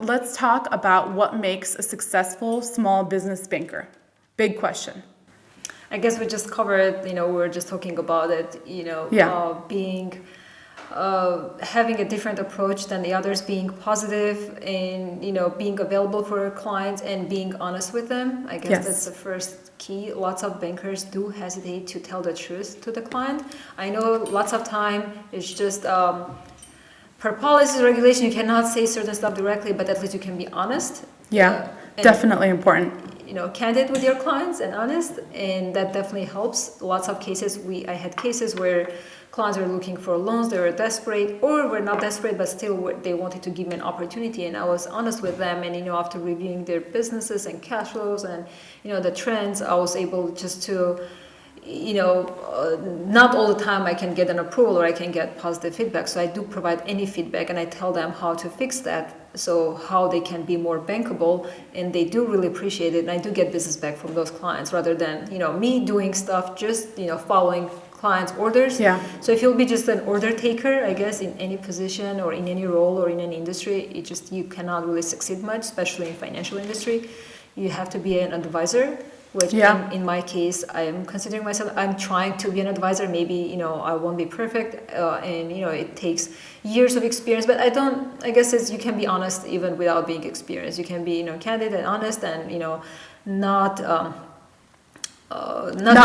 Let's talk about what makes a successful small business banker. Big question. I guess we just covered, we were just talking about it, being, having a different approach than the others, being positive and, being available for our clients and being honest with them. I guess that's the first key. Lots of bankers do hesitate to tell the truth to the client. I know lots of time it's just, per policy regulation, you cannot say certain stuff directly, but at least you can be honest. Yeah, definitely important. Candid with your clients and honest, and that definitely helps. Lots of cases, I had cases where clients were looking for loans, they were desperate, or were not desperate, but still they wanted to give me an opportunity, and I was honest with them, and after reviewing their businesses and cash flows and the trends, I was able just to not all the time I can get an approval or I can get positive feedback. So I do provide any feedback and I tell them how to fix that. So how they can be more bankable, and they do really appreciate it. And I do get business back from those clients rather than, me doing stuff, just, following clients' orders. Yeah. So if you'll be just an order taker, I guess, in any position or in any role or in any industry, you cannot really succeed much, especially in financial industry. You have to be an advisor, which in my case, I am considering myself, I'm trying to be an advisor. Maybe, I won't be perfect, and, it takes years of experience, but I guess you can be honest even without being experienced. You can be, candid and honest and, not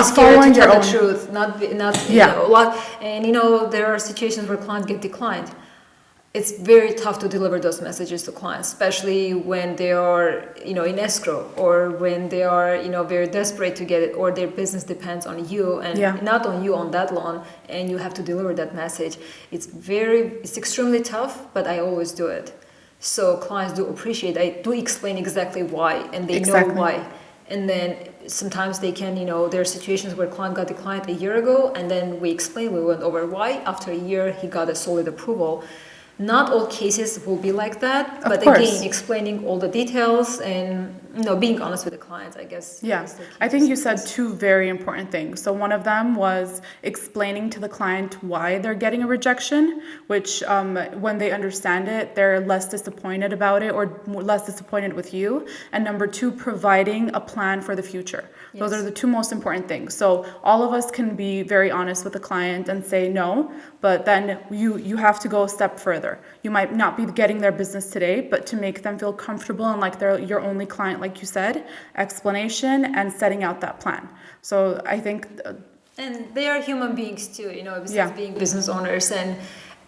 scared to tell the truth, a lot. And, there are situations where clients get declined. It's very tough to deliver those messages to clients, especially when they are, in escrow or when they are, very desperate to get it, or their business depends on you and not on you on that loan, and you have to deliver that message. It's extremely tough, but I always do it. So clients do appreciate. I do explain exactly why, and they know why. And then sometimes they can, there are situations where client got declined a year ago, and then we went over why. After a year, he got a solid approval. Not all cases will be like that, but again, explaining all the details and being honest with the clients, I guess. Yeah, I think you said two very important things. So one of them was explaining to the client why they're getting a rejection, which when they understand it, they're less disappointed about it or less disappointed with you. And number two, providing a plan for the future. Yes. Those are the two most important things. So all of us can be very honest with the client and say no, but then you have to go a step further. You might not be getting their business today, but to make them feel comfortable and like they're your only client, like you said, explanation and setting out that plan. So I think... and they are human beings too, besides being business owners. And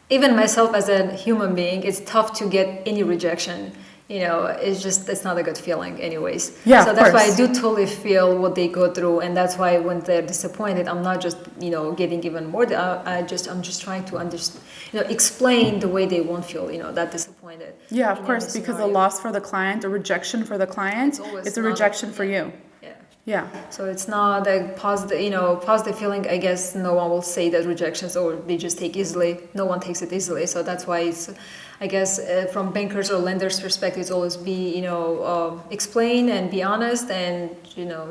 even myself as a human being, it's tough to get any rejection. It's not a good feeling anyways. Yeah, so that's why I do totally feel what they go through, and that's why when they're disappointed, I'm not just getting even more. I'm just trying to understand, explain the way they won't feel that disappointed. Yeah, of course, because a loss for the client, a rejection for the client, it's a rejection for you. Yeah. So it's not a positive feeling. I guess no one will say that rejections or they just take easily. No one takes it easily. So that's why it's, I guess, from bankers or lenders' perspective, it's always be, explain and be honest and,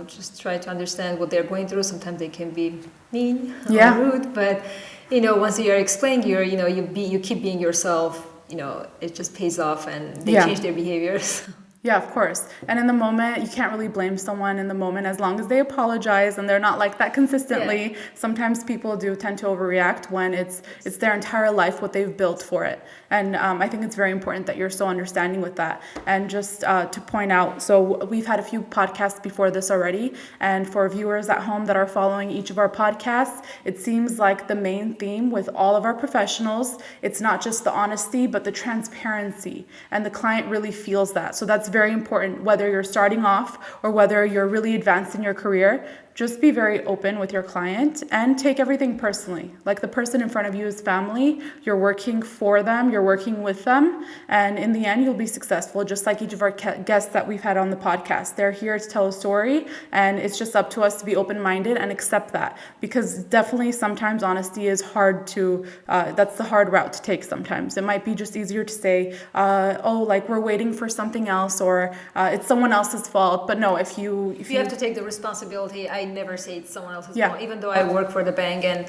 just try to understand what they're going through. Sometimes they can be mean or rude, but, once you're explaining, you keep being yourself, it just pays off and they change their behaviors. Yeah, of course. And in the moment, you can't really blame someone in the moment as long as they apologize and they're not like that consistently. Yeah. Sometimes people do tend to overreact when it's their entire life, what they've built for it. And I think it's very important that you're so understanding with that. And just to point out, so we've had a few podcasts before this already. And for viewers at home that are following each of our podcasts, it seems like the main theme with all of our professionals, it's not just the honesty, but the transparency. And the client really feels that. So that's very important, whether you're starting off or whether you're really advanced in your career. Just be very open with your client and take everything personally. Like the person in front of you is family. You're working for them. You're working with them. And in the end, you'll be successful, just like each of our guests that we've had on the podcast. They're here to tell a story, and it's just up to us to be open-minded and accept that. Because definitely sometimes honesty is hard to, that's the hard route to take sometimes. It might be just easier to say, like we're waiting for something else, or it's someone else's fault. But no, if you have to take the responsibility, I I never say it's someone else's Yeah. fault, even though I work for the bank, and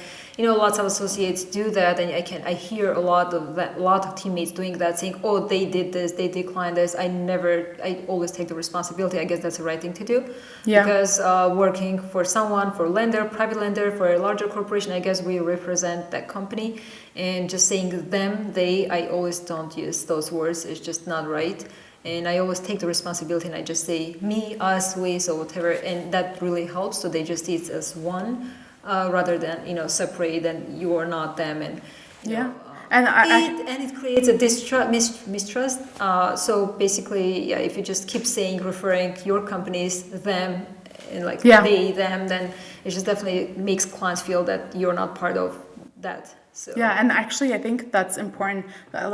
lots of associates do that, and I hear a lot of teammates doing that, saying, oh, they did this, they declined this. I always take the responsibility. I guess that's the right thing to do. Yeah. Because working for someone, for a lender, private lender, for a larger corporation, I guess we represent that company, and just saying them, they, I always don't use those words. It's just not right. And I always take the responsibility, and I just say me, us, we, so whatever, and that really helps. So they just see it as one, rather than separate, and you are not them, and Yeah. and it creates a mistrust. So basically, yeah, if you just keep referring your companies them, and like they, them, then it just definitely makes clients feel that you're not part of that. So. Yeah, and actually I think that's important,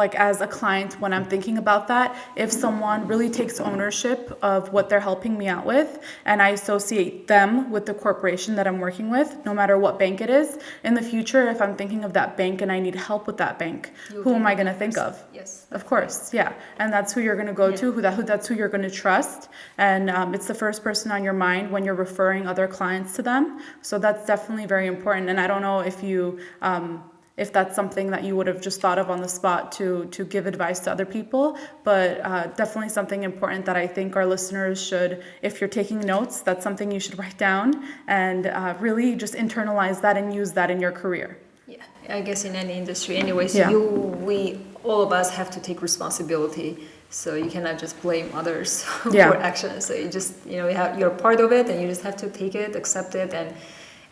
like as a client, when I'm thinking about that, if someone really takes ownership of what they're helping me out with, and I associate them with the corporation that I'm working with, no matter what bank it is, in the future, if I'm thinking of that bank and I need help with that bank, who am I going to think of? Yes. Of course, yeah. And that's who you're going to go to, that's who you're going to trust. And it's the first person on your mind when you're referring other clients to them. So that's definitely very important. And I don't know if you... if that's something that you would have just thought of on the spot to give advice to other people, but definitely something important that I think our listeners should, if you're taking notes, that's something you should write down and really just internalize that and use that in your career. Yeah, I guess in any industry anyways, all of us have to take responsibility. So you cannot just blame others for actions. So you just, you're part of it, and you just have to take it, accept it, and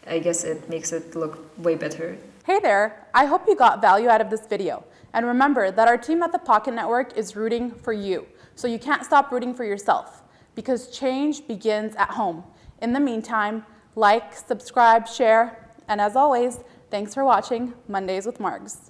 I guess it makes it look way better. Hey there, I hope you got value out of this video. And remember that our team at the Pocket Network is rooting for you. So you can't stop rooting for yourself, because change begins at home. In the meantime, like, subscribe, share, and as always, thanks for watching Mondays with Margs.